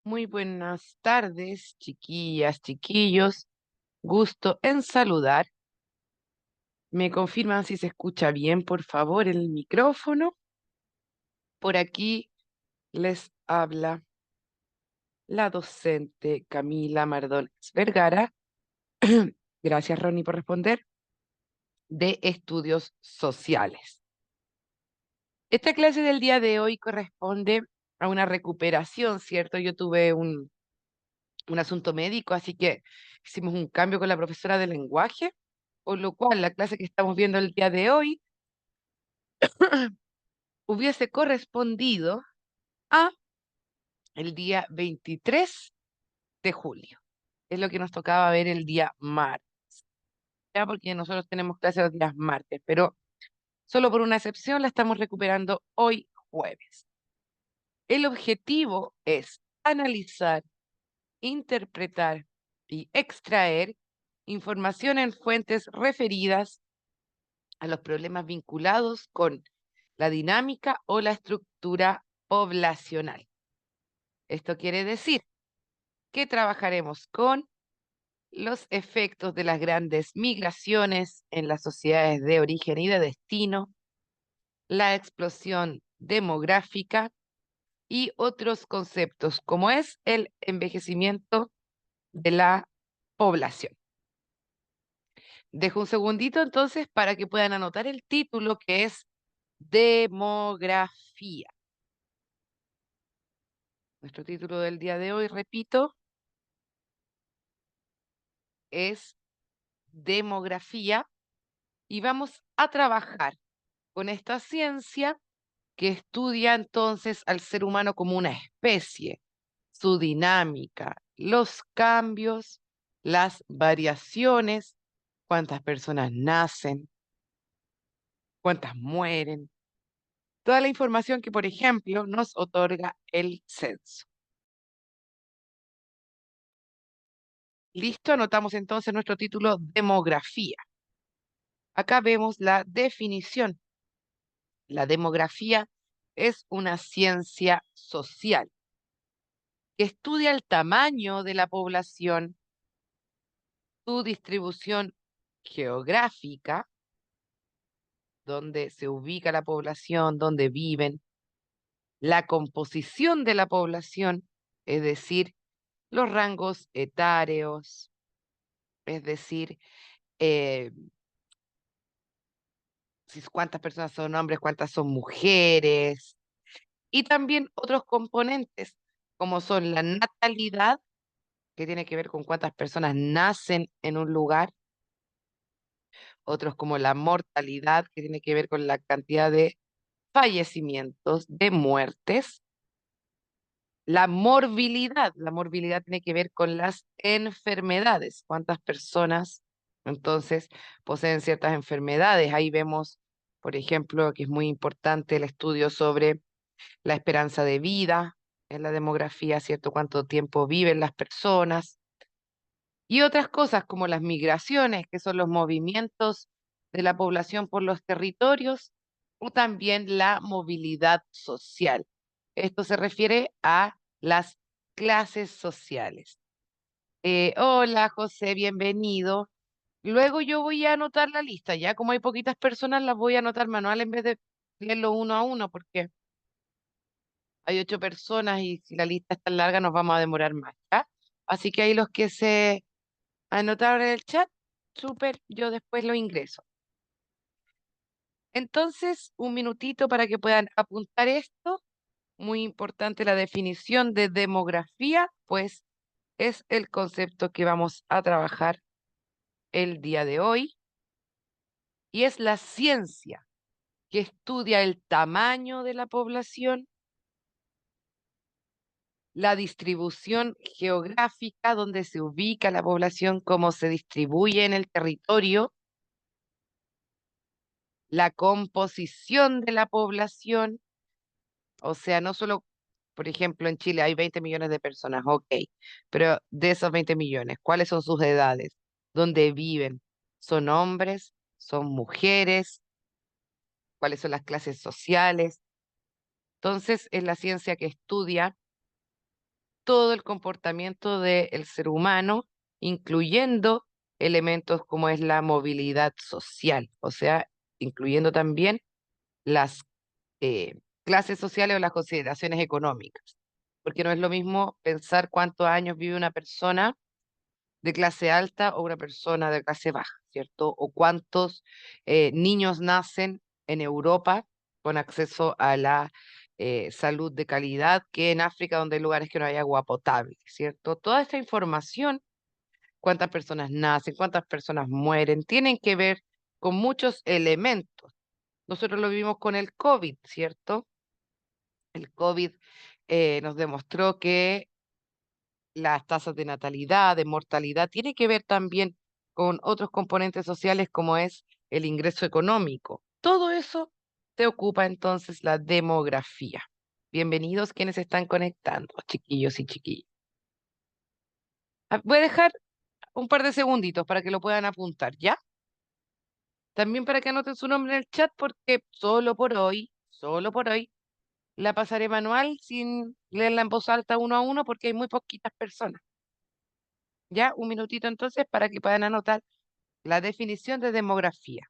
Muy buenas tardes, chiquillas, chiquillos. Gusto en saludar. ¿Me confirman si se escucha bien, por favor, el micrófono? Por aquí les habla la docente Camila Mardones Vergara. Gracias, Ronnie, por responder. De Estudios Sociales. Esta clase del día de hoy corresponde a una recuperación, ¿cierto? Yo tuve un asunto médico, así que hicimos un cambio con la profesora de lenguaje, por lo cual la clase que estamos viendo el día de hoy hubiese correspondido a el día 23 de julio. Es lo que nos tocaba ver el día martes, ya porque nosotros tenemos clase los días martes, pero solo por una excepción la estamos recuperando hoy jueves. El objetivo es analizar, interpretar y extraer información en fuentes referidas a los problemas vinculados con la dinámica o la estructura poblacional. Esto quiere decir que trabajaremos con los efectos de las grandes migraciones en las sociedades de origen y de destino, la explosión demográfica y otros conceptos como es el envejecimiento de la población. Dejo un segundito entonces para que puedan anotar el título, que es Demografía. Nuestro título del día de hoy, repito, es Demografía, y vamos a trabajar con esta ciencia que estudia entonces al ser humano como una especie, su dinámica, los cambios, las variaciones, cuántas personas nacen, cuántas mueren, toda la información que, por ejemplo, nos otorga el censo. Listo, anotamos entonces nuestro título Demografía. Acá vemos la definición. La demografía es una ciencia social que estudia el tamaño de la población, su distribución geográfica, donde se ubica la población, donde viven, la composición de la población, es decir, los rangos etarios, es decir, eh, cuántas personas son hombres, cuántas son mujeres, y también otros componentes, como son la natalidad, que tiene que ver con cuántas personas nacen en un lugar, otros como la mortalidad, que tiene que ver con la cantidad de fallecimientos, de muertes, la morbilidad tiene que ver con las enfermedades, cuántas personas entonces poseen ciertas enfermedades. Ahí vemos, por ejemplo, que es muy importante el estudio sobre la esperanza de vida en la demografía, ¿cierto? Cuánto tiempo viven las personas y otras cosas como las migraciones, que son los movimientos de la población por los territorios, o también la movilidad social. Esto se refiere a las clases sociales. Hola, José, bienvenido. Luego yo voy a anotar la lista, ya como hay poquitas personas, las voy a anotar manual en vez de leerlo uno a uno, porque hay 8 personas y si la lista es tan larga nos vamos a demorar más, ¿ya? Así que ahí los que se anotaron en el chat, súper, yo después lo ingreso. Entonces, un minutito para que puedan apuntar esto. Muy importante la definición de demografía, pues es el concepto que vamos a trabajar el día de hoy y es la ciencia que estudia el tamaño de la población, la distribución geográfica, donde se ubica la población, cómo se distribuye en el territorio, la composición de la población, o sea, no solo, por ejemplo, en Chile hay 20 millones de personas, ok, pero de esos 20 millones, ¿cuáles son sus edades? ¿Dónde viven? ¿Son hombres? ¿Son mujeres? ¿Cuáles son las clases sociales? Entonces, es la ciencia que estudia todo el comportamiento del ser humano, incluyendo elementos como es la movilidad social, o sea, incluyendo también las clases sociales o las consideraciones económicas, porque no es lo mismo pensar cuántos años vive una persona de clase alta o una persona de clase baja, ¿cierto? O cuántos niños nacen en Europa con acceso a la salud de calidad que en África, donde hay lugares que no hay agua potable, ¿cierto? Toda esta información, cuántas personas nacen, cuántas personas mueren, tienen que ver con muchos elementos. Nosotros lo vimos con el COVID, ¿cierto? El COVID nos demostró que las tasas de natalidad, de mortalidad, tiene que ver también con otros componentes sociales como es el ingreso económico. Todo eso se ocupa entonces la demografía. Bienvenidos quienes se están conectando, chiquillos y chiquillas. Voy a dejar un par de segunditos para que lo puedan apuntar, ¿ya? También para que anoten su nombre en el chat porque solo por hoy, la pasaré manual sin leerla en voz alta uno a uno porque hay muy poquitas personas. Ya, un minutito entonces para que puedan anotar la definición de demografía.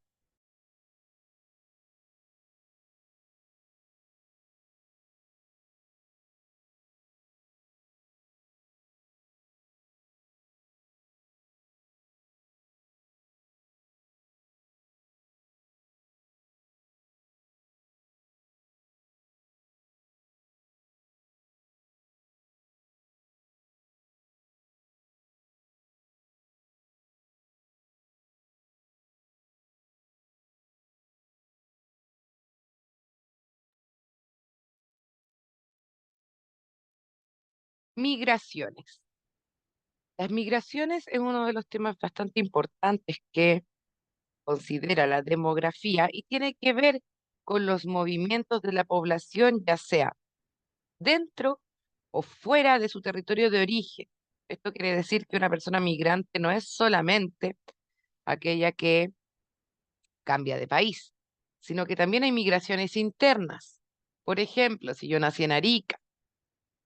Migraciones. Las migraciones es uno de los temas bastante importantes que considera la demografía y tiene que ver con los movimientos de la población, ya sea dentro o fuera de su territorio de origen. Esto quiere decir que una persona migrante no es solamente aquella que cambia de país, sino que también hay migraciones internas. Por ejemplo, si yo nací en Arica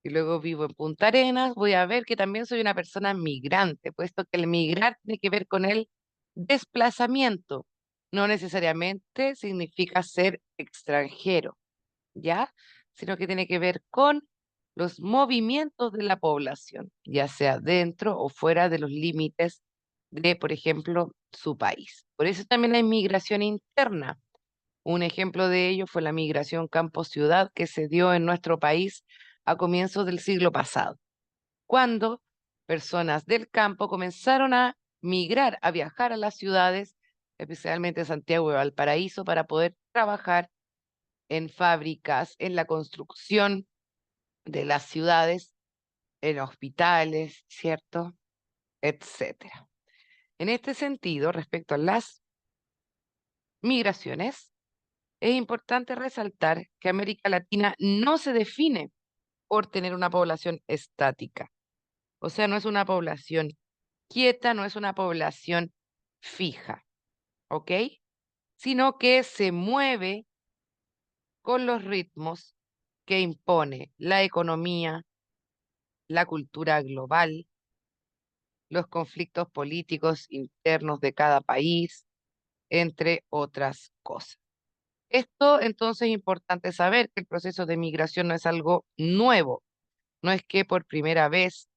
y luego vivo en Punta Arenas, voy a ver que también soy una persona migrante, puesto que el migrar tiene que ver con el desplazamiento. No necesariamente significa ser extranjero, ¿ya? Sino que tiene que ver con los movimientos de la población, ya sea dentro o fuera de los límites de, por ejemplo, su país. Por eso también hay migración interna. Un ejemplo de ello fue la migración campo-ciudad que se dio en nuestro país a comienzos del siglo pasado, cuando personas del campo comenzaron a migrar, a viajar a las ciudades, especialmente Santiago y Valparaíso, para poder trabajar en fábricas, en la construcción de las ciudades, en hospitales, ¿cierto? Etcétera. En este sentido, respecto a las migraciones, es importante resaltar que América Latina no se define por tener una población estática. O sea, no es una población quieta, no es una población fija, ¿ok? Sino que se mueve con los ritmos que impone la economía, la cultura global, los conflictos políticos internos de cada país, entre otras cosas. Esto entonces es importante saber que el proceso de migración no es algo nuevo, no es que por primera vez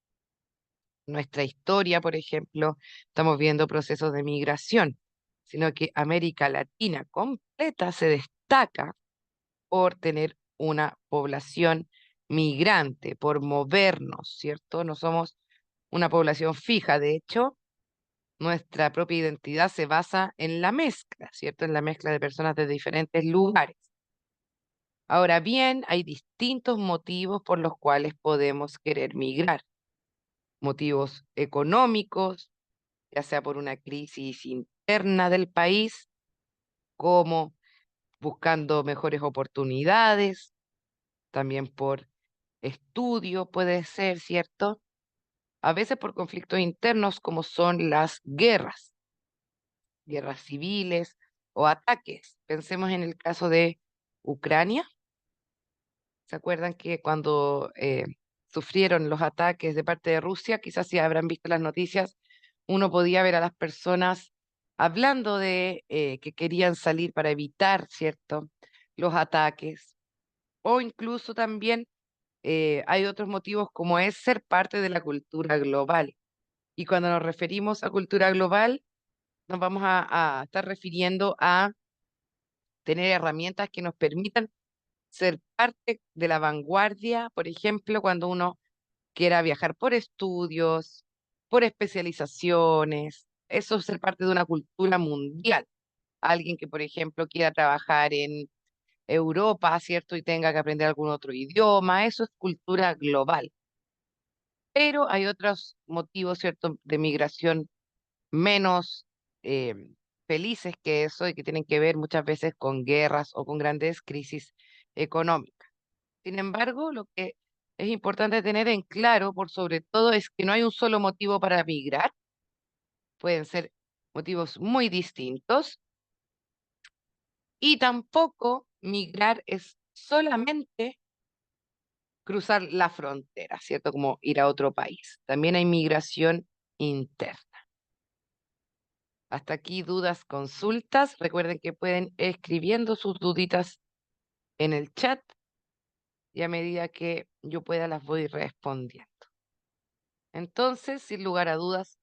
nuestra historia, por ejemplo, estamos viendo procesos de migración, sino que América Latina completa se destaca por tener una población migrante, por movernos, ¿cierto? No somos una población fija, de hecho, nuestra propia identidad se basa en la mezcla, ¿cierto? En la mezcla de personas de diferentes lugares. Ahora bien, hay distintos motivos por los cuales podemos querer migrar. Motivos económicos, ya sea por una crisis interna del país, como buscando mejores oportunidades, también por estudio puede ser, ¿cierto? A veces por conflictos internos como son las guerras, guerras civiles o ataques. Pensemos en el caso de Ucrania. ¿Se acuerdan que cuando sufrieron los ataques de parte de Rusia, quizás si habrán visto las noticias, uno podía ver a las personas hablando de que querían salir para evitar, ¿cierto?, los ataques. O incluso también hay otros motivos como es ser parte de la cultura global. Y cuando nos referimos a cultura global, nos vamos a estar refiriendo a tener herramientas que nos permitan ser parte de la vanguardia, por ejemplo, cuando uno quiera viajar por estudios, por especializaciones, eso es ser parte de una cultura mundial. Alguien que, por ejemplo, quiera trabajar en Europa, ¿cierto? Y tenga que aprender algún otro idioma, eso es cultura global. Pero hay otros motivos, ¿cierto?, de migración menos eh, felices que eso y que tienen que ver muchas veces con guerras o con grandes crisis económicas. Sin embargo, lo que es importante tener en claro, por sobre todo, es que no hay un solo motivo para migrar, pueden ser motivos muy distintos y tampoco migrar es solamente cruzar la frontera, ¿cierto? Como ir a otro país. También hay migración interna. Hasta aquí dudas, consultas. Recuerden que pueden escribiendo sus duditas en el chat y a medida que yo pueda las voy respondiendo. Entonces, sin lugar a dudas,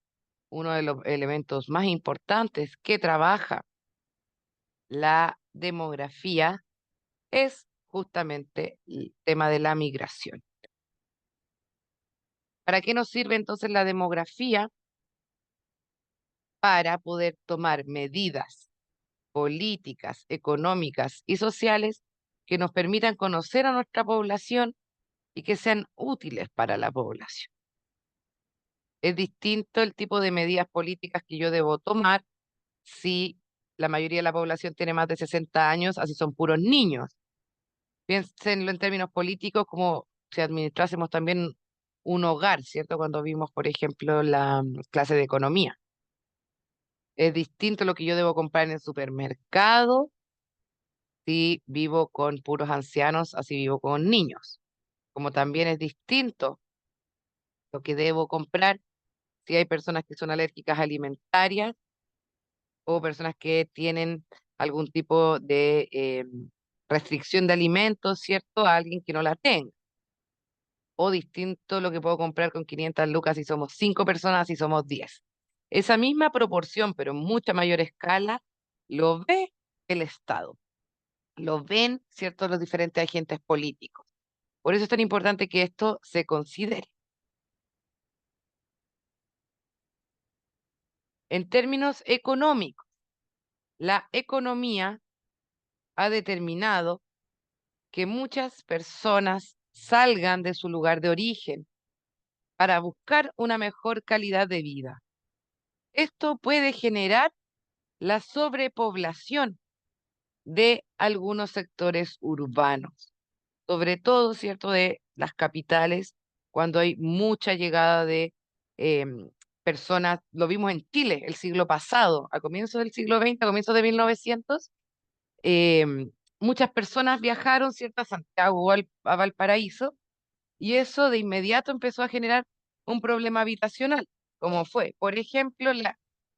uno de los elementos más importantes que trabaja la demografía es justamente el tema de la migración. ¿Para qué nos sirve entonces la demografía? Para poder tomar medidas políticas, económicas y sociales que nos permitan conocer a nuestra población y que sean útiles para la población. Es distinto el tipo de medidas políticas que yo debo tomar si la mayoría de la población tiene más de 60 años, así son puros niños. Piénsenlo en términos políticos como si administrásemos también un hogar, ¿cierto? Cuando vimos, por ejemplo, la clase de economía. Es distinto lo que yo debo comprar en el supermercado si vivo con puros ancianos, así vivo con niños. Como también es distinto lo que debo comprar si hay personas que son alérgicas alimentarias o personas que tienen algún tipo de restricción de alimentos, ¿cierto? A alguien que no la tenga. O distinto lo que puedo comprar con 500 lucas si somos 5 personas, si somos 10. Esa misma proporción, pero en mucha mayor escala, lo ve el Estado, lo ven, ¿cierto?, los diferentes agentes políticos. Por eso es tan importante que esto se considere. En términos económicos, la economía ha determinado que muchas personas salgan de su lugar de origen para buscar una mejor calidad de vida. Esto puede generar la sobrepoblación de algunos sectores urbanos, sobre todo, ¿cierto?, de las capitales, cuando hay mucha llegada de personas, lo vimos en Chile el siglo pasado, a comienzos del siglo XX, a comienzos de 1900, muchas personas viajaron, ¿cierto?, a Santiago o a Valparaíso, y eso de inmediato empezó a generar un problema habitacional, como fue, por ejemplo,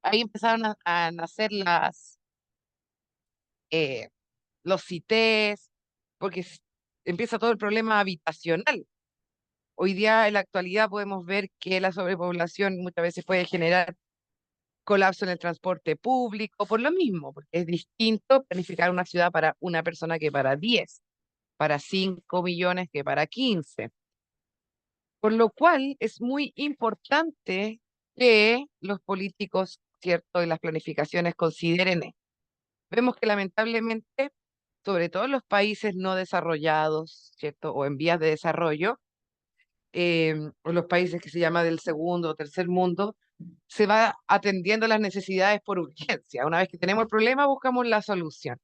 ahí empezaron a nacer eh, los CITES, porque empieza todo el problema habitacional. Hoy día, en la actualidad, podemos ver que la sobrepoblación muchas veces puede generar colapso en el transporte público, por lo mismo, porque es distinto planificar una ciudad para una persona que para 10, para 5 millones que para 15. Por lo cual es muy importante que los políticos, ¿cierto?, y las planificaciones consideren esto. Vemos que lamentablemente, sobre todo en los países no desarrollados, ¿cierto?, o en vías de desarrollo, o los países que se llama del segundo o tercer mundo, se va atendiendo las necesidades por urgencia. Una vez que tenemos el problema, buscamos la solución.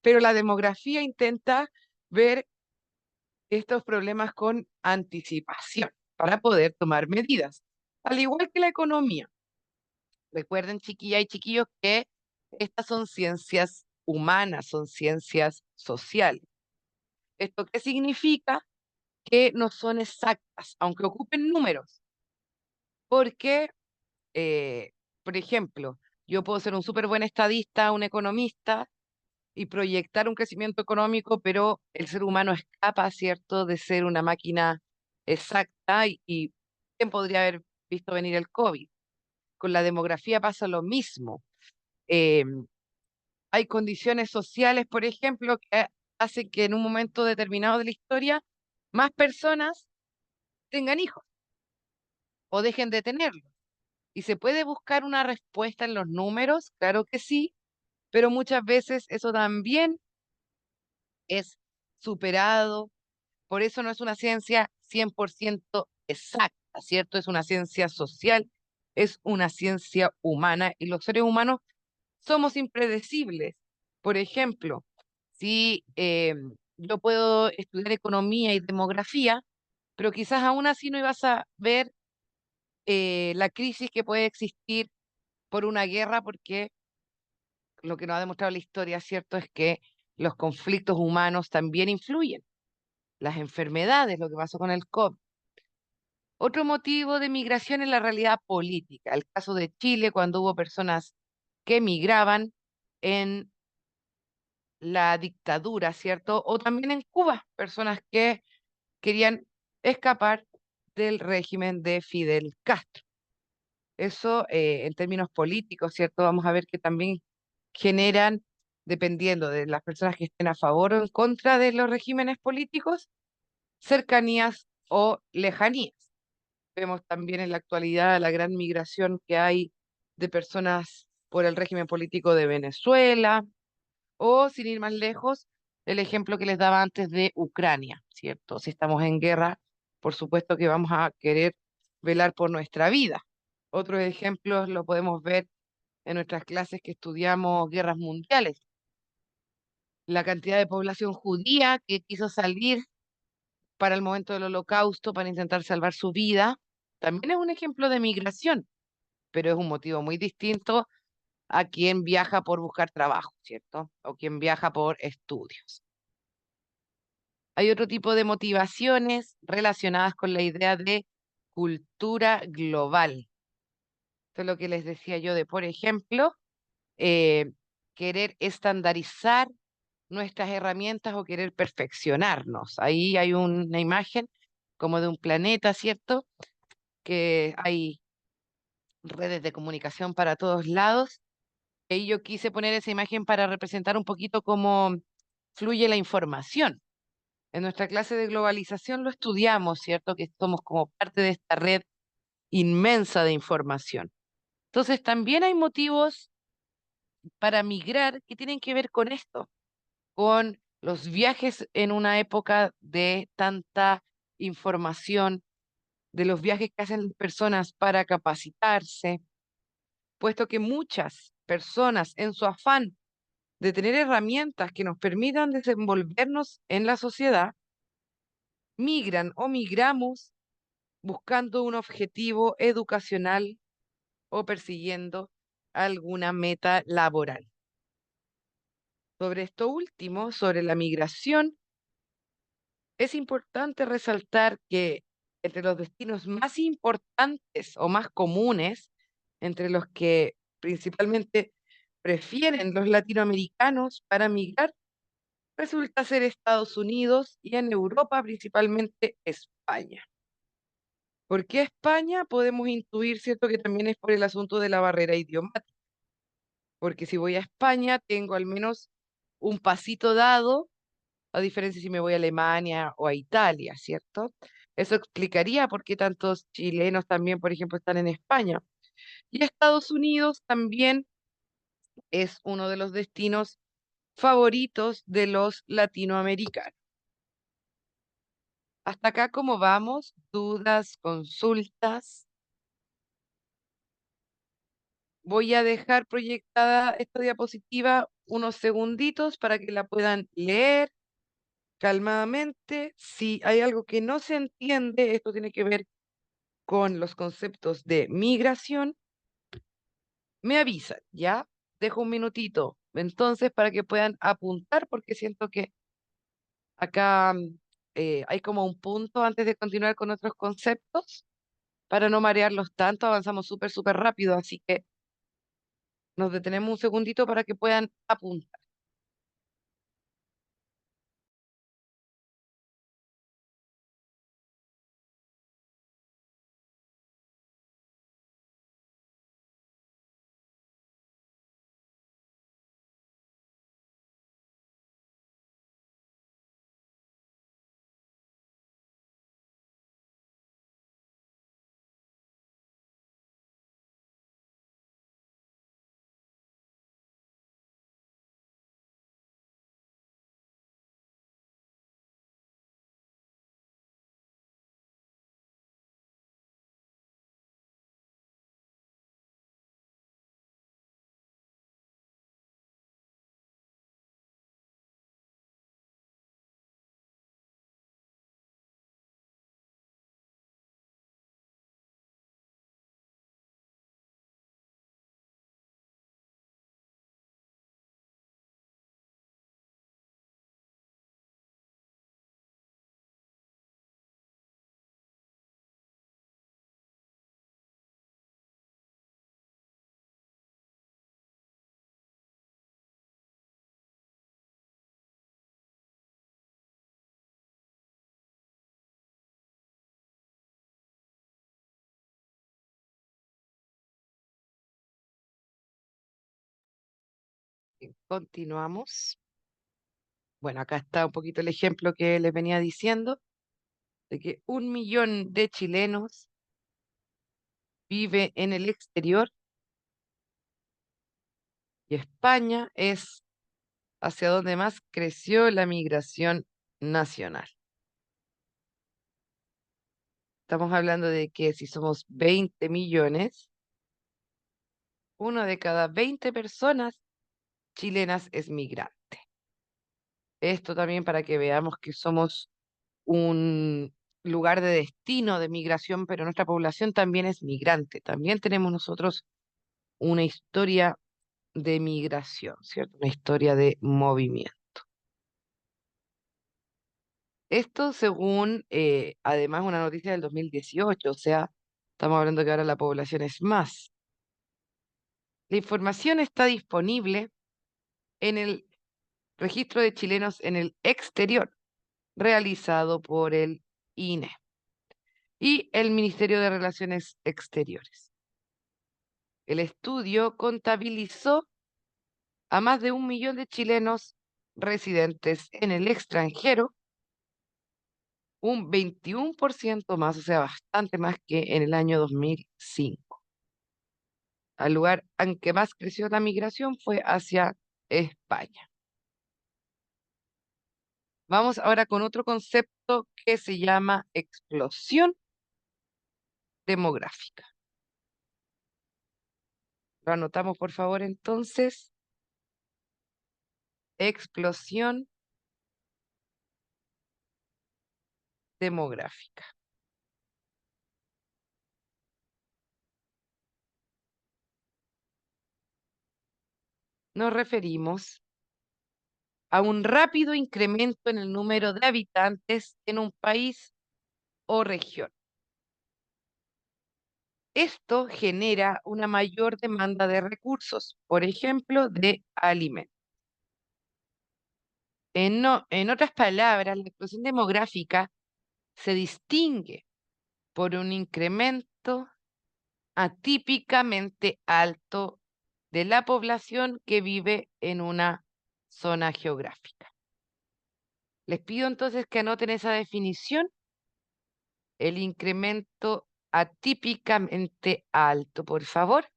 Pero la demografía intenta ver estos problemas con anticipación para poder tomar medidas, al igual que la economía. Recuerden, chiquillas y chiquillos, que estas son ciencias humanas, son ciencias sociales. ¿Esto qué significa? que no son exactas, aunque ocupen números, porque, eh, por ejemplo, yo puedo ser un súper buen estadista, un economista, y proyectar un crecimiento económico, pero el ser humano escapa, ¿cierto?, de ser una máquina exacta y ¿quién podría haber visto venir el COVID? Con la demografía pasa lo mismo. Eh, Hay condiciones sociales, por ejemplo, que hacen que en un momento determinado de la historia más personas tengan hijos o dejen de tenerlos. ¿Y se puede buscar una respuesta en los números? Claro que sí, pero muchas veces eso también es superado. Por eso no es una ciencia 100% exacta, ¿cierto? Es una ciencia social, es una ciencia humana y los seres humanos somos impredecibles. Por ejemplo, si yo puedo estudiar economía y demografía, pero quizás aún así no ibas a ver la crisis que puede existir por una guerra, porque lo que nos ha demostrado la historia, ¿cierto?, es que los conflictos humanos también influyen, las enfermedades, lo que pasó con el COVID. Otro motivo de migración es la realidad política. El caso de Chile, cuando hubo personas que migraban en la dictadura, ¿cierto? O también en Cuba, personas que querían escapar del régimen de Fidel Castro. Eso en términos políticos, ¿cierto? Vamos a ver que también generan, dependiendo de las personas que estén a favor o en contra de los regímenes políticos, cercanías o lejanías. Vemos también en la actualidad la gran migración que hay de personas por el régimen político de Venezuela o, sin ir más lejos, el ejemplo que les daba antes de Ucrania, ¿cierto? Si estamos en guerra, por supuesto que vamos a querer velar por nuestra vida. Otros ejemplos lo podemos ver en nuestras clases que estudiamos guerras mundiales. La cantidad de población judía que quiso salir para el momento del Holocausto para intentar salvar su vida, también es un ejemplo de migración, pero es un motivo muy distinto a quien viaja por buscar trabajo, ¿cierto? O quien viaja por estudios. Hay otro tipo de motivaciones relacionadas con la idea de cultura global. Esto es lo que les decía yo de, por ejemplo, eh, querer estandarizar nuestras herramientas o querer perfeccionarnos. Ahí hay una imagen como de un planeta, ¿cierto? Que hay redes de comunicación para todos lados. Y yo quise poner esa imagen para representar un poquito cómo fluye la información. En nuestra clase de globalización lo estudiamos, ¿cierto? Que somos como parte de esta red inmensa de información. Entonces, también hay motivos para migrar que tienen que ver con esto, con los viajes en una época de tanta información, de los viajes que hacen las personas para capacitarse, puesto que muchas personas en su afán de tener herramientas que nos permitan desenvolvernos en la sociedad, migran o migramos buscando un objetivo educacional o persiguiendo alguna meta laboral. Sobre esto último, sobre la migración, es importante resaltar que entre los destinos más importantes o más comunes, entre los que principalmente prefieren los latinoamericanos para migrar, resulta ser Estados Unidos y en Europa principalmente España. ¿Por qué España? Podemos intuir, ¿cierto?, que también es por el asunto de la barrera idiomática, porque si voy a España tengo al menos un pasito dado, a diferencia si me voy a Alemania o a Italia, ¿cierto? Eso explicaría por qué tantos chilenos también, por ejemplo, están en España. Y Estados Unidos también es uno de los destinos favoritos de los latinoamericanos. Hasta acá, ¿cómo vamos? ¿Dudas, consultas? Voy a dejar proyectada esta diapositiva unos segunditos para que la puedan leer calmadamente. Si hay algo que no se entiende, esto tiene que ver con los conceptos de migración, me avisan, ¿ya? Dejo un minutito, entonces, para que puedan apuntar, porque siento que acá hay como un punto antes de continuar con otros conceptos para no marearlos tanto. Avanzamos súper, súper rápido, así que nos detenemos un segundito para que puedan apuntar. Continuamos. Bueno, acá está un poquito el ejemplo que les venía diciendo, de que 1 millón de chilenos vive en el exterior y España es hacia donde más creció la migración nacional. Estamos hablando de que si somos 20 millones, uno de cada 20 personas chilenas es migrante. Esto también para que veamos que somos un lugar de destino de migración, pero nuestra población también es migrante. También tenemos nosotros una historia de migración, ¿cierto? Una historia de movimiento. Esto según, además, una noticia del 2018, o sea, estamos hablando que ahora la población es más. La información está disponible en el registro de chilenos en el exterior, realizado por el INE y el Ministerio de Relaciones Exteriores. El estudio contabilizó a más de 1 millón de chilenos residentes en el extranjero, un 21% más, o sea, bastante más que en el año 2005. Al lugar en que más creció la migración fue hacia España. Vamos ahora con otro concepto que se llama explosión demográfica. Lo anotamos, por favor, entonces. Explosión demográfica. Nos referimos a un rápido incremento en el número de habitantes en un país o región. Esto genera una mayor demanda de recursos, por ejemplo, de alimentos. En otras palabras, la explosión demográfica se distingue por un incremento atípicamente alto de la población que vive en una zona geográfica. Les pido entonces que anoten esa definición, el incremento atípicamente alto, por favor.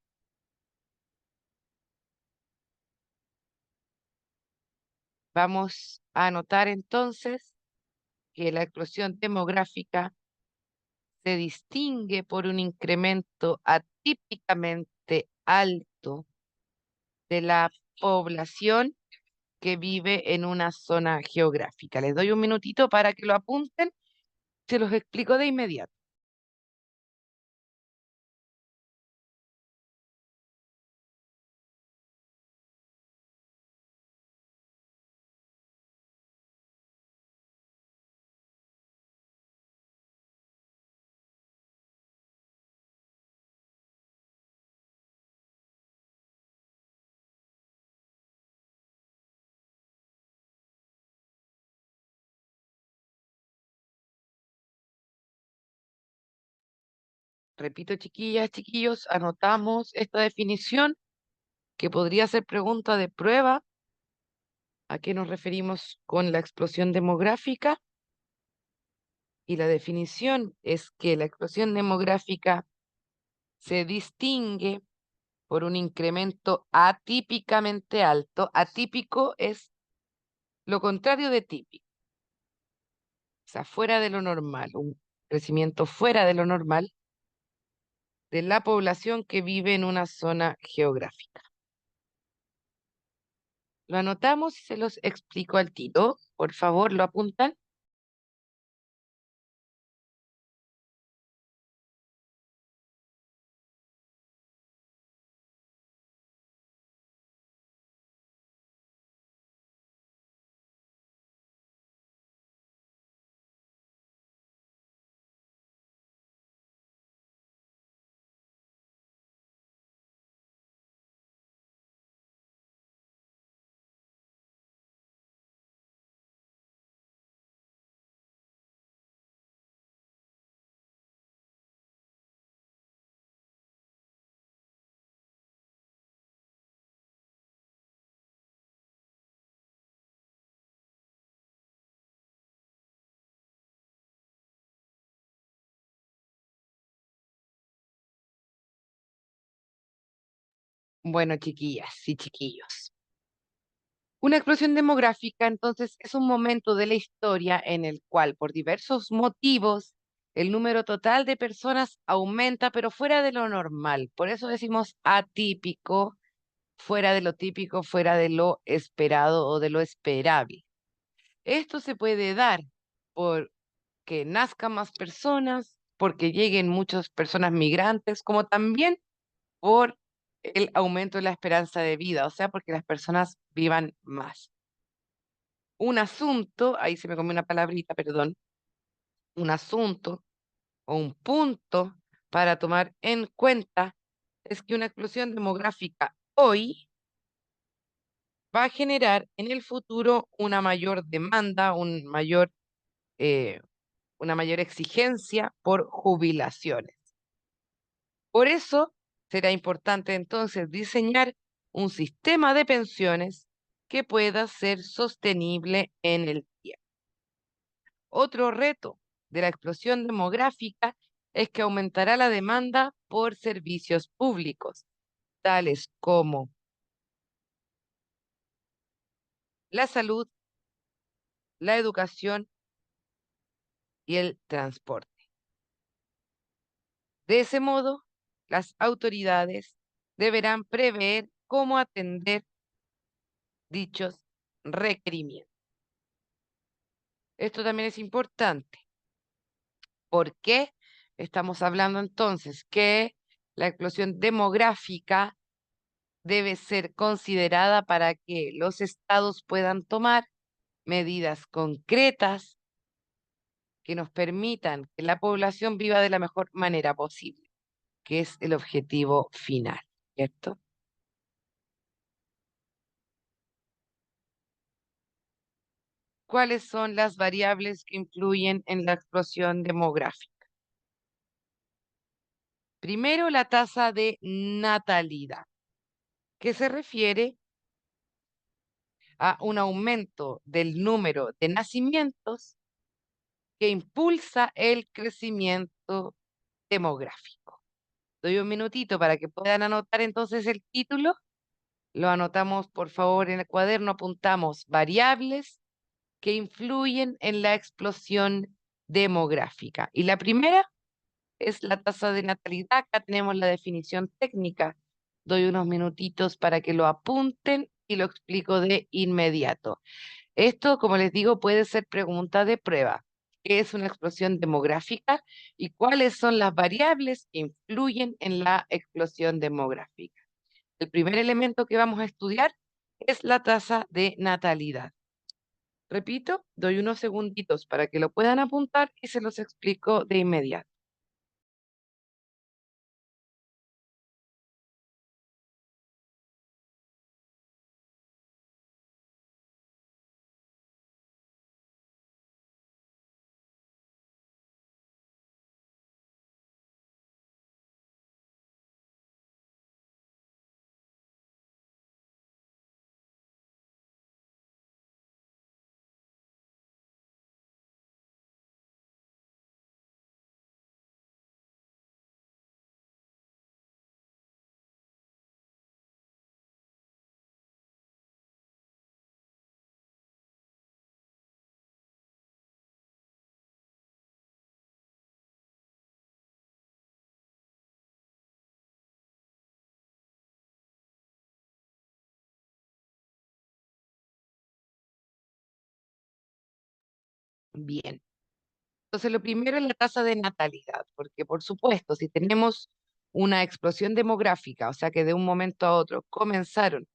Vamos a anotar entonces que la explosión demográfica se distingue por un incremento atípicamente alto de la población que vive en una zona geográfica. Les doy un minutito para que lo apunten, se los explico de inmediato. Repito, chiquillas, chiquillos, anotamos esta definición que podría ser pregunta de prueba. ¿A qué nos referimos con la explosión demográfica? Y la definición es que la explosión demográfica se distingue por un incremento atípicamente alto. Atípico es lo contrario de típico, o sea, fuera de lo normal, un crecimiento fuera de lo normal de la población que vive en una zona geográfica. Lo anotamos y se los explico al tiro. Por favor, lo apuntan. Bueno, chiquillas y chiquillos. Una explosión demográfica, entonces, es un momento de la historia en el cual, por diversos motivos, el número total de personas aumenta, pero fuera de lo normal. Por eso decimos atípico, fuera de lo típico, fuera de lo esperado o de lo esperable. Esto se puede dar por que nazcan más personas, porque lleguen muchas personas migrantes, como también por el aumento de la esperanza de vida, o sea, porque las personas vivan más. Un asunto, ahí se me comió una palabrita, perdón, un asunto o un punto para tomar en cuenta es que una explosión demográfica hoy va a generar en el futuro una mayor demanda, eh, una mayor exigencia por jubilaciones. Por eso será importante entonces diseñar un sistema de pensiones que pueda ser sostenible en el tiempo. Otro reto de la explosión demográfica es que aumentará la demanda por servicios públicos, tales como la salud, la educación y el transporte. De ese modo, las autoridades deberán prever cómo atender dichos requerimientos. Esto también es importante. ¿Por qué? Estamos hablando entonces que la explosión demográfica debe ser considerada para que los estados puedan tomar medidas concretas que nos permitan que la población viva de la mejor manera posible, que es el objetivo final, ¿cierto? ¿Cuáles son las variables que influyen en la explosión demográfica? Primero, la tasa de natalidad, que se refiere a un aumento del número de nacimientos que impulsa el crecimiento demográfico. Doy un minutito para que puedan anotar entonces el título. Lo anotamos, por favor, en el cuaderno. Apuntamos variables que influyen en la explosión demográfica. Y la primera es la tasa de natalidad. Acá tenemos la definición técnica. Doy unos minutitos para que lo apunten y lo explico de inmediato. Esto, como les digo, puede ser pregunta de prueba. ¿Qué es una explosión demográfica y cuáles son las variables que influyen en la explosión demográfica? El primer elemento que vamos a estudiar es la tasa de natalidad. Repito, doy unos segunditos para que lo puedan apuntar y se los explico de inmediato. Bien. Entonces, lo primero es la tasa de natalidad, porque por supuesto, si tenemos una explosión demográfica, o sea que de un momento a otro comenzaron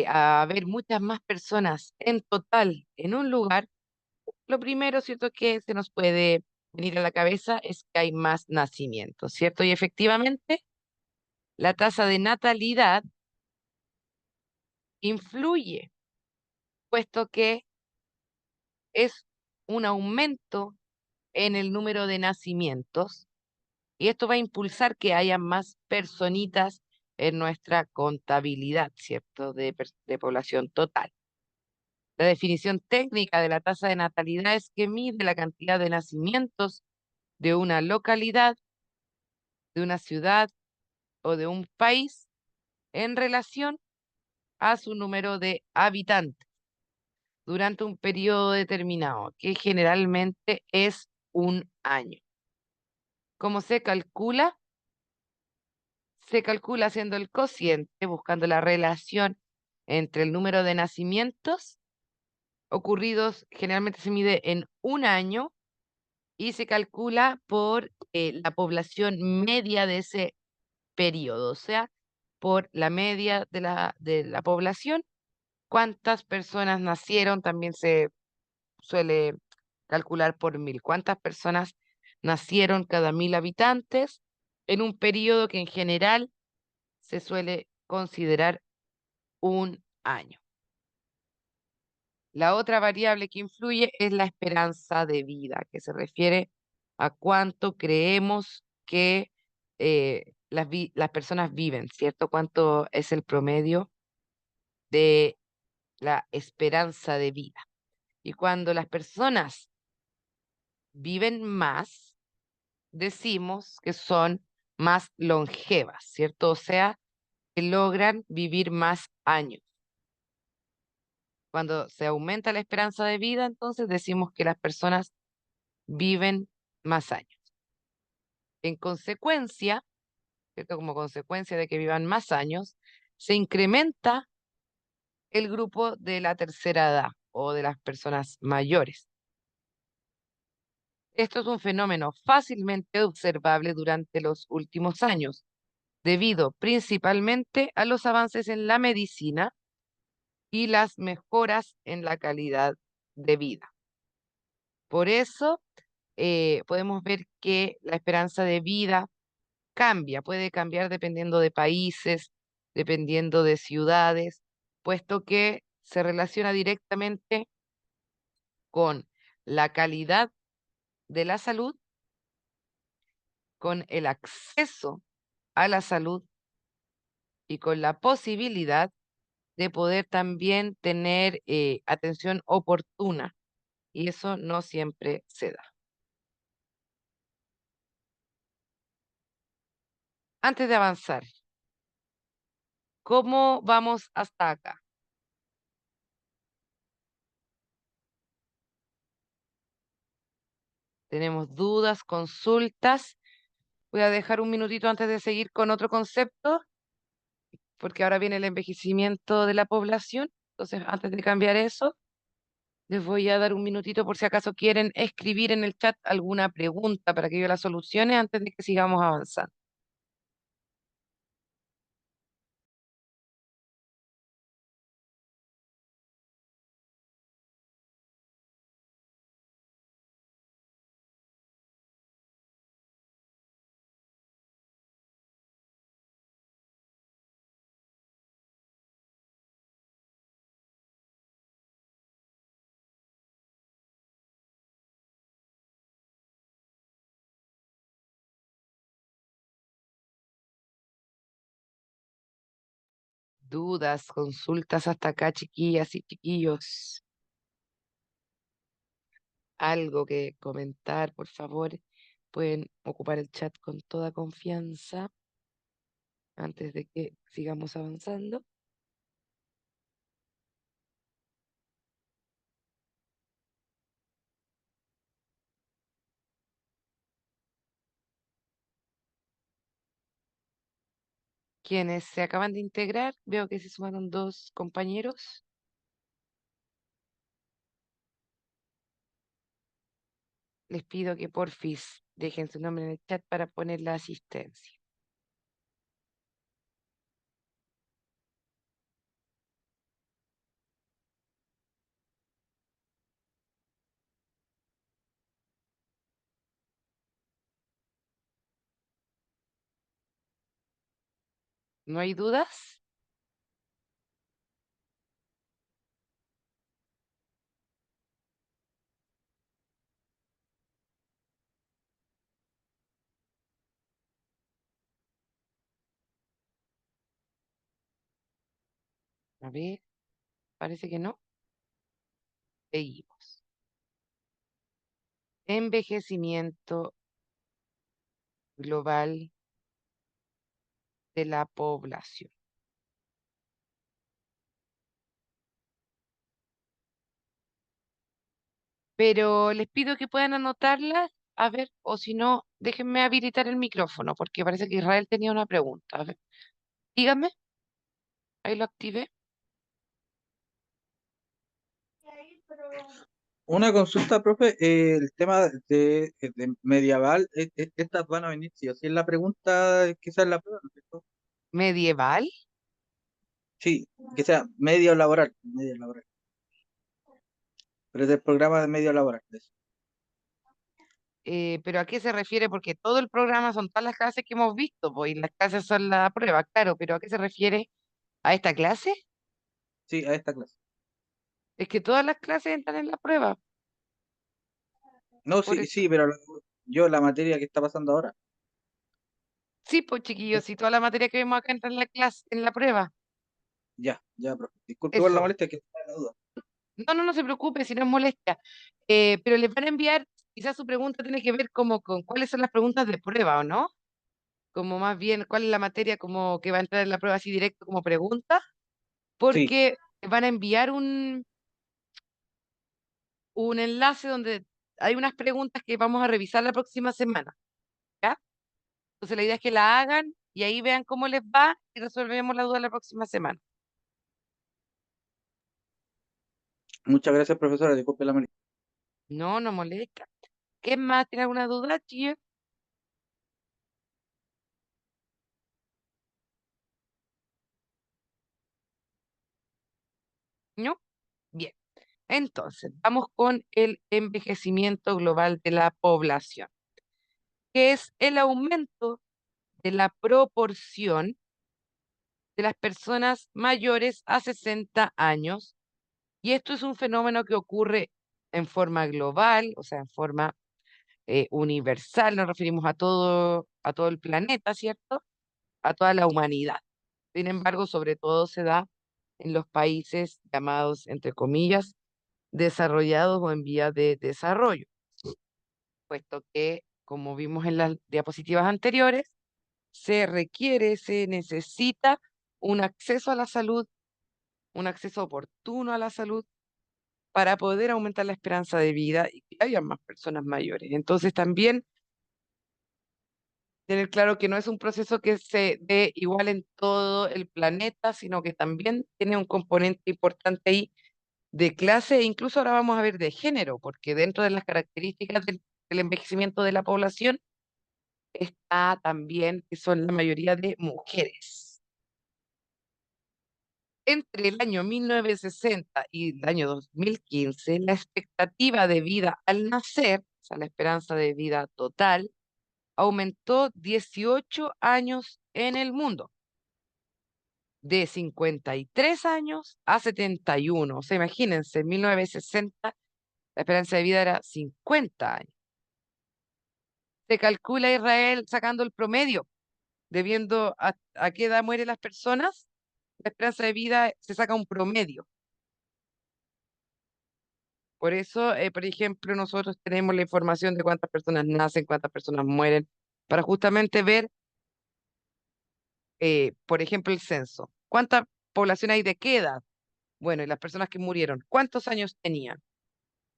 a haber muchas más personas en total en un lugar, lo primero, ¿cierto?, que se nos puede venir a la cabeza es que hay más nacimientos, ¿cierto? Y efectivamente, la tasa de natalidad influye, puesto que es un aumento en el número de nacimientos y esto va a impulsar que haya más personitas en nuestra contabilidad, ¿cierto?, de población total. La definición técnica de la tasa de natalidad es que mide la cantidad de nacimientos de una localidad, de una ciudad o de un país en relación a su número de habitantes durante un periodo determinado, que generalmente es un año. ¿Cómo se calcula? Se calcula haciendo el cociente, buscando la relación entre el número de nacimientos ocurridos, generalmente se mide en un año, y se calcula por la población media de ese periodo, o sea, por la media de la población, cuántas personas nacieron, también se suele calcular por 1000, cuántas personas nacieron cada 1000 habitantes en un periodo que en general se suele considerar un año. La otra variable que influye es la esperanza de vida, que se refiere a cuánto creemos que las personas viven, ¿cierto? Cuánto es el promedio de la esperanza de vida. Y cuando las personas viven más, decimos que son más longevas, ¿cierto? O sea, que logran vivir más años. Cuando se aumenta la esperanza de vida, entonces decimos que las personas viven más años. En consecuencia, ¿cierto? Como consecuencia de que vivan más años, se incrementa el grupo de la tercera edad o de las personas mayores. Esto es un fenómeno fácilmente observable durante los últimos años, debido principalmente a los avances en la medicina y las mejoras en la calidad de vida. Por eso, podemos ver que la esperanza de vida cambia, puede cambiar dependiendo de países, dependiendo de ciudades, puesto que se relaciona directamente con la calidad de la salud, con el acceso a la salud y con la posibilidad de poder también tener atención oportuna, y eso no siempre se da. Antes de avanzar, ¿cómo vamos hasta acá? ¿Tenemos dudas, consultas? Voy a dejar un minutito antes de seguir con otro concepto, porque ahora viene el envejecimiento de la población. Entonces, antes de cambiar eso, les voy a dar un minutito por si acaso quieren escribir en el chat alguna pregunta para que yo la solucione antes de que sigamos avanzando. Dudas, consultas hasta acá, chiquillas y chiquillos. Algo que comentar, por favor. Pueden ocupar el chat con toda confianza antes de que sigamos avanzando. Quienes se acaban de integrar, veo que se sumaron dos compañeros. les pido que porfis dejen su nombre en el chat para poner la asistencia. ¿No hay dudas? A ver, parece que no. Seguimos. Envejecimiento global de la población. Pero les pido que puedan anotarlas, a ver, o si no, déjenme habilitar el micrófono, porque parece que Israel tenía una pregunta. A ver, dígame, ahí lo activé. Una consulta, profe, el tema de medieval, estas van a venir, sí o sí, es la pregunta, quizás la prueba, ¿no es cierto? Medieval, Sí, que sea medio laboral, pero es del programa de medio laboral. De eso. pero ¿a qué se refiere? Porque todo el programa son todas las clases que hemos visto, pues, y las clases son la prueba, claro, pero ¿a qué se refiere? ¿A esta clase? Sí, a esta clase. Es que todas las clases entran en la prueba, No, por sí, eso. sí, pero yo la materia que está pasando ahora, Sí, pues chiquillos, es- si toda la materia que vemos acá entra en la clase, en la prueba, ya, ya, profe. Disculpe por la eso. molestia, que está la duda. No, no, no se preocupe si no es molestia. Pero les van a enviar, quizás su pregunta tiene que ver como con cuáles son las preguntas de prueba, ¿o no? Como más bien, cuál es la materia como que va a entrar en la prueba así directo como pregunta, Sí, porque van a enviar un enlace donde hay unas preguntas que vamos a revisar la próxima semana, ¿ya? Entonces la idea es que la hagan y ahí vean cómo les va y resolvemos la duda la próxima semana. muchas gracias, profesora, disculpe la molestia. No, no molesta. ¿Qué más? ¿Tiene alguna duda, chicos? ¿No? Bien. Entonces, vamos con el envejecimiento global de la población, que es el aumento de la proporción de las personas mayores a 60 años. Y esto es un fenómeno que ocurre en forma global, o sea, en forma universal, nos referimos a todo el planeta, ¿cierto? A toda la humanidad. Sin embargo, sobre todo se da en los países llamados, entre comillas, desarrollados o en vía de desarrollo, puesto que, como vimos en las diapositivas anteriores, se requiere, se necesita un acceso a la salud, un acceso oportuno a la salud para poder aumentar la esperanza de vida y que haya más personas mayores. Entonces también tener claro que no es un proceso que se dé igual en todo el planeta, sino que también tiene un componente importante ahí de clase e incluso ahora vamos a ver de género, porque dentro de las características del envejecimiento de la población está también que son la mayoría de mujeres. Entre el año 1960 y el año 2015, la expectativa de vida al nacer, o sea, la esperanza de vida total, aumentó 18 años en el mundo, de 53 años a 71. O sea, imagínense, en 1960 la esperanza de vida era 50 años. Se calcula Israel sacando el promedio, debiendo a qué edad mueren las personas, la esperanza de vida se saca un promedio. Por eso, por ejemplo, nosotros tenemos la información de cuántas personas nacen, cuántas personas mueren, para justamente ver, por ejemplo, el censo. ¿Cuánta población hay de qué edad? Bueno, y las personas que murieron, ¿cuántos años tenían?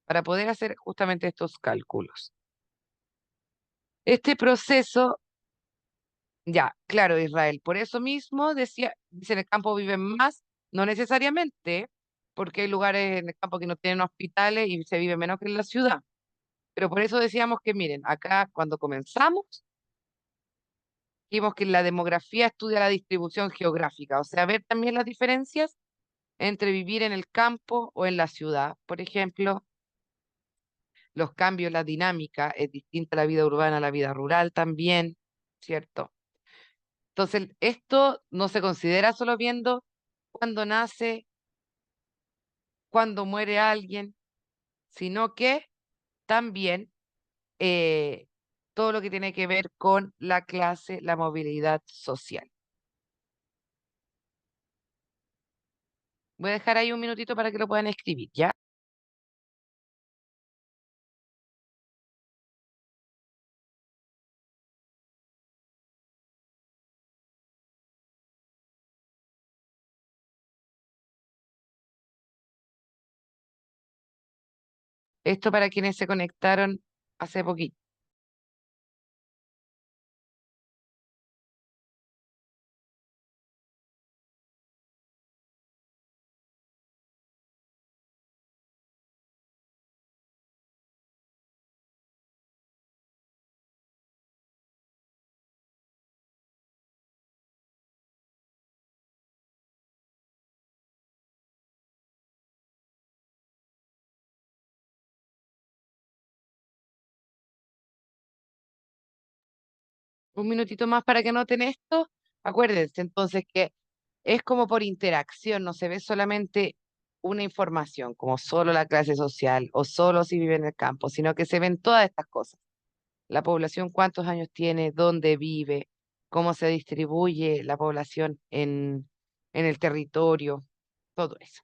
Para poder hacer justamente estos cálculos. Este proceso, ya, claro, Israel, por eso mismo decía, dice en el campo viven más, no necesariamente, porque hay lugares en el campo que no tienen hospitales y se vive menos que en la ciudad. Pero por eso decíamos que, miren, acá cuando comenzamos, dijimos que la demografía estudia la distribución geográfica, o sea, ver también las diferencias entre vivir en el campo o en la ciudad. Por ejemplo, los cambios, la dinámica es distinta la vida urbana a la vida rural también, ¿cierto? Entonces, esto no se considera solo viendo cuando nace, cuando muere alguien, sino que también eh, todo lo que tiene que ver con la clase, la movilidad social. Voy a dejar ahí un minutito para que lo puedan escribir, ¿ya? Esto para quienes se conectaron hace poquito. Un minutito más para que noten esto. Acuérdense entonces que es como por interacción, no se ve solamente una información, como solo la clase social o solo si vive en el campo, sino que se ven todas estas cosas. La población, cuántos años tiene, dónde vive, cómo se distribuye la población en el territorio, todo eso.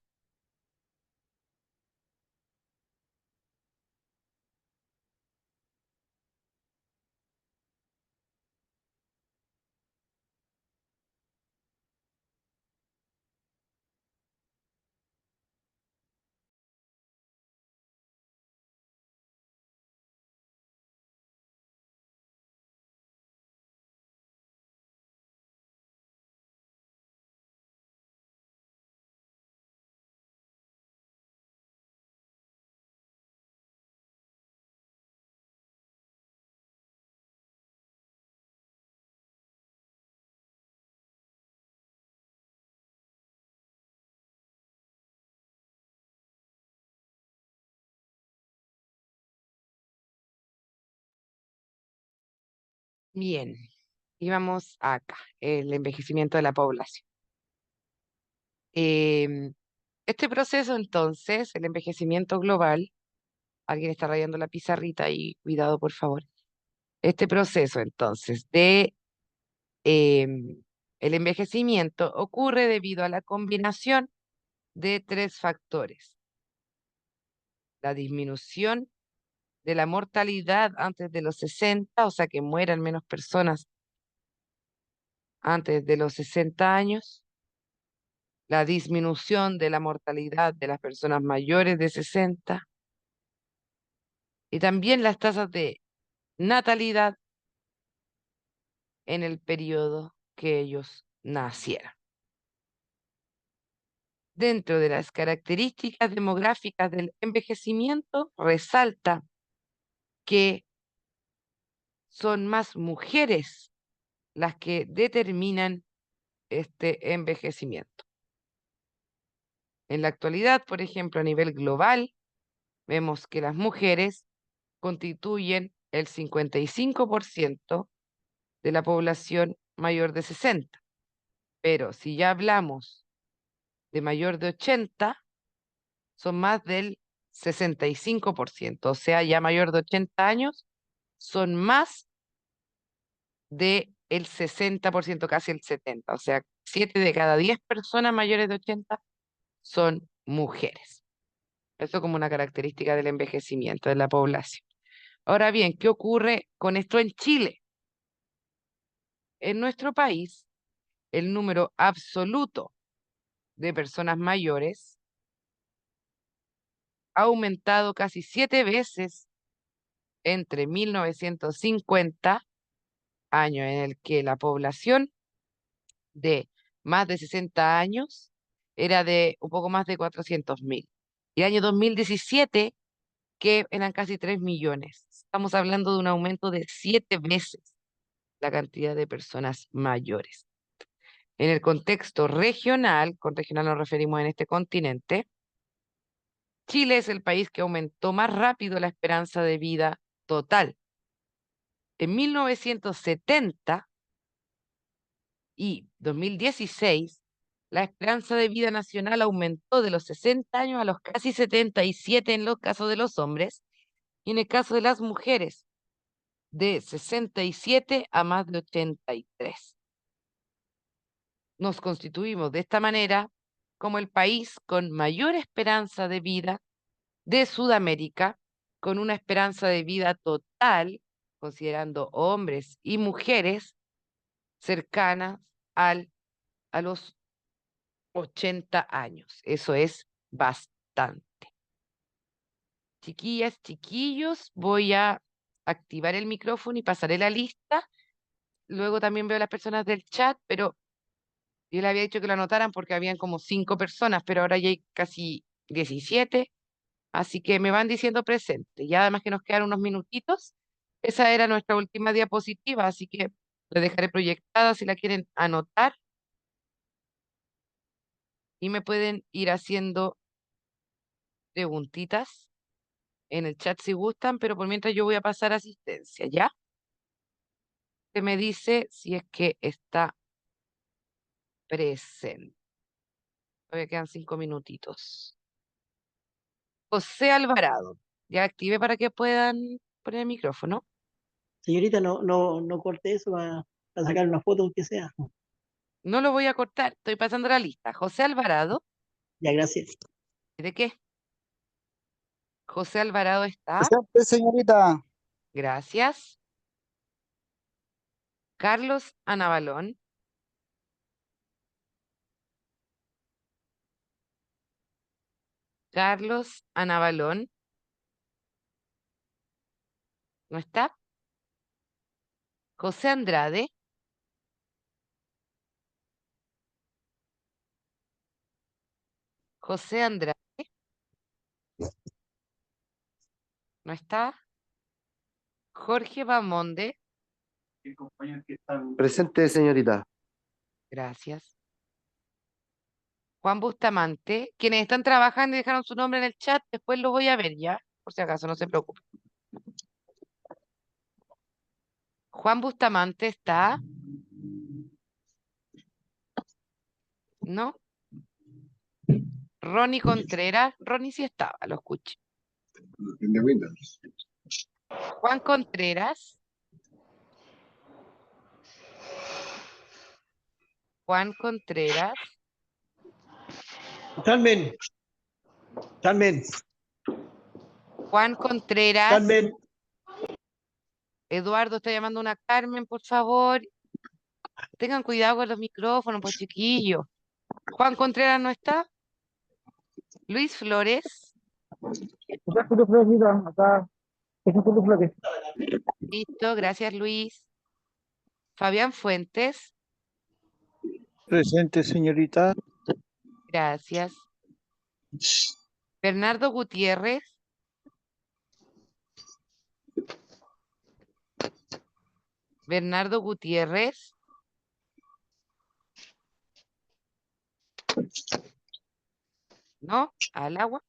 Bien, y vamos acá, el envejecimiento de la población. Em, este proceso entonces, el envejecimiento global, alguien está rayando la pizarrita y cuidado por favor. Este proceso entonces de el envejecimiento ocurre debido a la combinación de tres factores. La disminución de la mortalidad antes de los 60, o sea que mueran menos personas antes de los 60 años. La disminución de la mortalidad de las personas mayores de 60 y también las tasas de natalidad en el periodo que ellos nacieran. Dentro de las características demográficas del envejecimiento, resalta que son más mujeres las que determinan este envejecimiento. En la actualidad, por ejemplo, a nivel global, vemos que las mujeres constituyen el 55% de la población mayor de 60. Pero si ya hablamos de mayor de 80, son más del 65%. O sea, ya mayor de 80 años, son más del 60%, casi el 70%. O sea, 7 de cada 10 personas mayores de 80 son mujeres. Eso como una característica del envejecimiento de la población. Ahora bien, ¿qué ocurre con esto en Chile? En nuestro país, el número absoluto de personas mayores ha aumentado casi 7 veces entre 1950, año en el que la población de más de 60 años era de un poco más de 400.000. Y año 2017, que eran casi 3 millones. Estamos hablando de un aumento de 7 veces la cantidad de personas mayores. En el contexto regional, con regional nos referimos en este continente, Chile es el país que aumentó más rápido la esperanza de vida total. En 1970 y 2016, la esperanza de vida nacional aumentó de los 60 años a los casi 77 en los casos de los hombres y en el caso de las mujeres, de 67 a más de 83. Nos constituimos de esta manera como el país con mayor esperanza de vida de Sudamérica, con una esperanza de vida total, considerando hombres y mujeres, cercana a los 80 años. Eso es bastante. Chiquillas, chiquillos, voy a activar el micrófono y pasaré la lista. Luego también veo a las personas del chat, pero yo le había dicho que lo anotaran porque habían como 5 personas, pero ahora ya hay casi 17. Así que me van diciendo presente. Y además que nos quedan unos minutitos. Esa era nuestra última diapositiva, así que la dejaré proyectada si la quieren anotar y me pueden ir haciendo preguntitas en el chat si gustan, pero por mientras yo voy a pasar asistencia, ¿ya? Se me dice si es que está presente. Todavía quedan 5 minutitos. José Alvarado. Ya activé para que puedan poner el micrófono. Señorita, no corte eso para sacar una foto, aunque sea. No lo voy a cortar, estoy pasando la lista. José Alvarado. Ya, gracias. ¿De qué? José Alvarado está. Presente, señorita. Gracias. Carlos Anabalón. Carlos Anabalón. ¿No está? José Andrade. José Andrade. ¿No está? Jorge Bamonde. Presente, señorita. Gracias. Juan Bustamante. Quienes están trabajando y dejaron su nombre en el chat, después lo voy a ver ya, por si acaso, no se preocupen. Juan Bustamante está. ¿No? Ronnie Contreras. Ronnie sí estaba, lo escuché. Juan Contreras. Juan Contreras. Carmen, Carmen, Juan Contreras. Carmen. Eduardo está llamando a una Carmen, por favor. Tengan cuidado con los micrófonos, pues chiquillos. Juan Contreras no está. Luis Flores. Listo, gracias Luis. Fabián Fuentes. Presente, señorita. Gracias. Bernardo Gutiérrez. Bernardo Gutiérrez. ¿No? Al agua.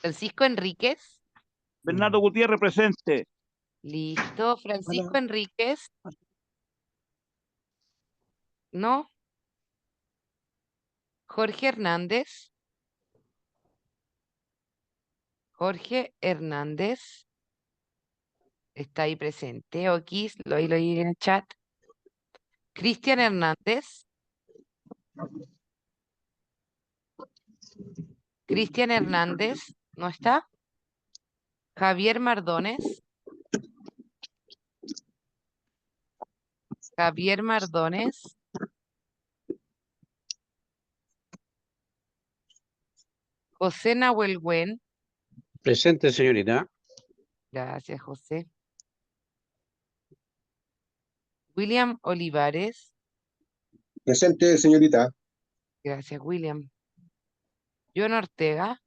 Francisco Enríquez. Bernardo Gutiérrez presente. Listo. Francisco Hola. Enríquez. ¿No? Jorge Hernández. Jorge Hernández. Está ahí presente. Oquis, ahí lo oí en el chat. Cristian Hernández. Cristian Hernández. ¿No está? Javier Mardones. Javier Mardones. José Nahuelgüen. Presente, señorita. Gracias, José. William Olivares. Presente, señorita. Gracias, William. John Ortega.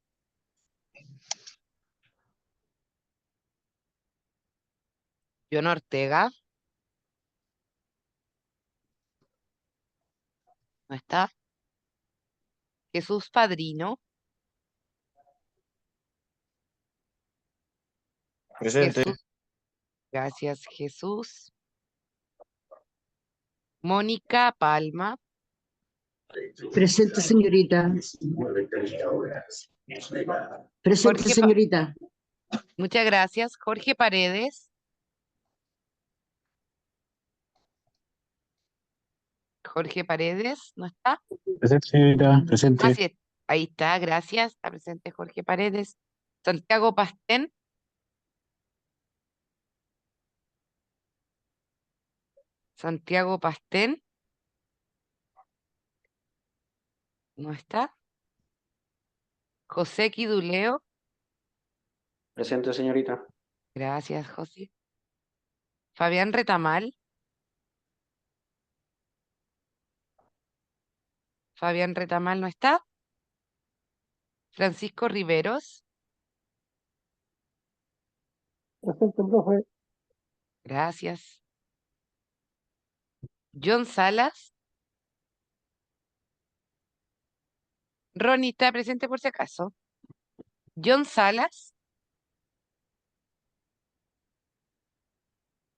John Ortega, ¿no está? Jesús Padrino. Presente. Jesús, gracias, Jesús. Mónica Palma. Presente, señorita. Presente, Jorge señorita. Muchas gracias. Jorge Paredes. Jorge Paredes, ¿no está? Presente, señorita. Presente. Así es. Ahí está, gracias. Está presente Jorge Paredes. Santiago Pastén. Santiago Pastén. ¿No está? José Quiduleo. Presente, señorita. Gracias, José. Fabián Retamal. Fabián Retamal, ¿no está? Francisco Riveros. Presente, profe. Gracias. John Salas. Ronnie está presente por si acaso. John Salas.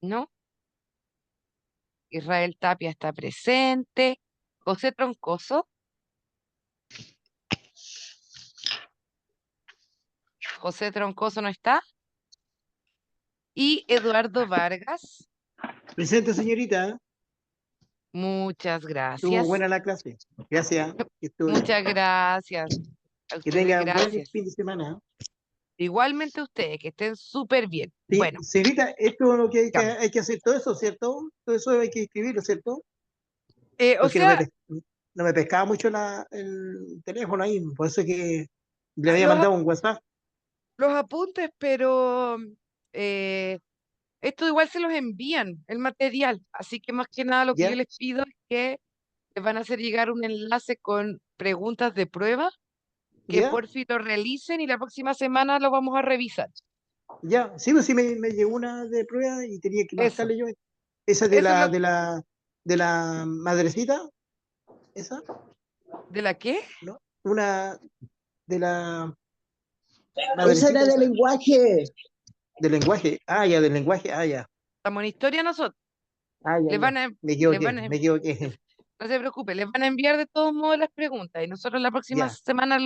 ¿No? Israel Tapia está presente. José Troncoso. José Troncoso no está. Y Eduardo Vargas. Presente, señorita. Muchas Estuvo gracias. buena la clase. Gracias. Que estuvo bien. Muchas gracias. A Que ustedes, tengan buen gracias. fin de semana. Igualmente ustedes, que estén súper bien. Sí, Bueno, señorita, esto es lo que ya. hay que hacer todo eso, ¿cierto? Todo eso hay que escribirlo, ¿cierto? O Porque sea, no me pescaba mucho el teléfono ahí, por eso que le había los, mandado un WhatsApp. los apuntes, pero eh, esto igual se los envían, el material. Así que más que nada lo que yo ¿Ya? les pido es que les van a hacer llegar un enlace con preguntas de prueba, que ¿Ya? por fin lo realicen y la próxima semana lo vamos a revisar. ¿Ya? Sí, pues sí me llegó una de prueba y tenía que Eso, marcarle yo. Esa eso es lo de la madrecita, esa, de la que ¿no? Una de la Esa madrecita era de esa, lenguaje. del lenguaje. Ah, ya, del lenguaje. Ah, ya. estamos en historia nosotros. Ah, ya, Les ya. van a, Me les equivoqué, van a, me equivoqué. no se preocupe, les van a enviar de todos modos las preguntas y nosotros la próxima Ya, semana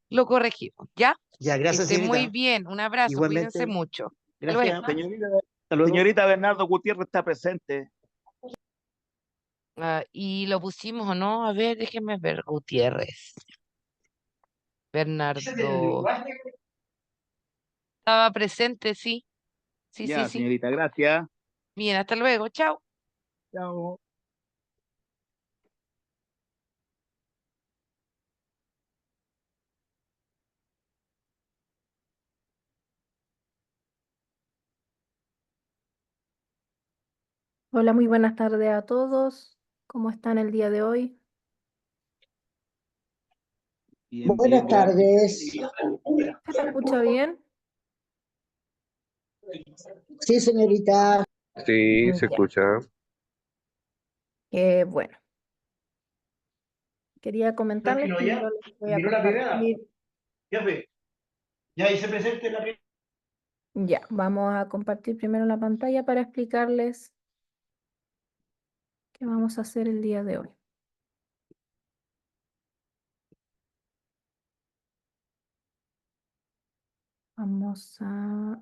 lo corregimos, ¿ya? ya, Que gracias, esté muy señorita. bien, un abrazo, cuídense Igualmente, mucho. Hasta gracias. luego. Hasta luego. Señorita Bernardo Gutiérrez está presente. Y lo pusimos o no, a ver, déjenme ver, Gutiérrez. Bernardo. Estaba presente, sí. Sí, sí, Ya, sí. señorita, gracias. Bien, hasta luego, chao. Chao. Hola, muy buenas tardes a todos. ¿Cómo están el día de hoy? Bien, Buenas bien, gracias. tardes. ¿Se me escucha bien? Sí, señorita. Sí, se Ya, escucha. bueno. Quería comentarles, Tranquilo, ¿ya? primero les voy a Terminó la primera. compartir, Ya fue. Ya hice presente la primera. ya, vamos a compartir primero la pantalla para explicarles qué vamos a hacer el día de hoy. Vamos a